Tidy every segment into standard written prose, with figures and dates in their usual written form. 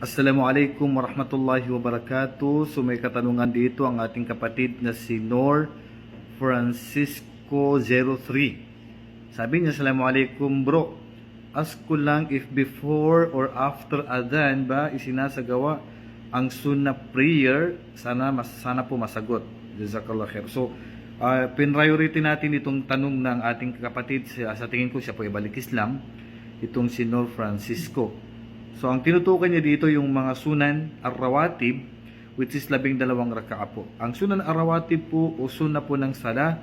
Assalamualaikum warahmatullahi wabarakatuh. So may katanungan dito ang ating kapatid na si Nor Francisco 03. Sabi niya, Assalamualaikum bro. Ask ko lang if before or after adhan ba isinasagawa ang sunnah prayer? Sana po masagot. Jazakallah khair. So priority natin itong tanong ng ating kapatid. Sa tingin ko siya po ibalik Islam. Itong si Nor Francisco. So, ang tinutukan niya dito yung mga sunan ar-rawatib, which is 12 raka'a po. Ang sunan ar-rawatib po o sunna po ng sala,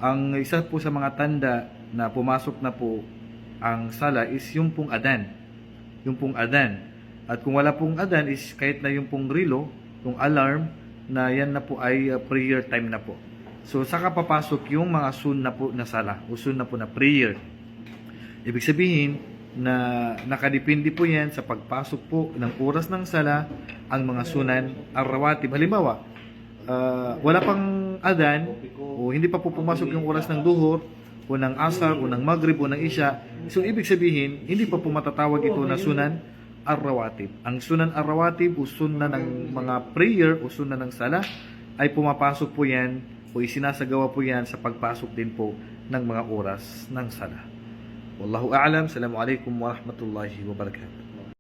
ang isa po sa mga tanda na pumasok na po ang sala is yung pong adan. Yung pong adan. At kung wala pong adan is kahit na yung pong rilo, yung alarm, na yan na po ay prayer time na po. So, saka papasok yung mga sunna po na sala o sunna po na prayer. Ibig sabihin, na nakadepende po yan sa pagpasok po ng oras ng sala ang mga sunan ar-rawatib. Halimbawa, wala pang adan o hindi pa po pumasok yung oras ng duhur o ng asar o ng maghrib o ng isya. So, ibig sabihin, hindi pa po matatawag ito na sunan ar-rawatib. Ang sunan ar-rawatib o sunan ng mga prayer o sunan ng sala ay pumapasok po yan o isinasagawa po yan sa pagpasok din po ng mga oras ng sala. Wallahu a'lam. Assalamualaikum warahmatullahi wabarakatuh.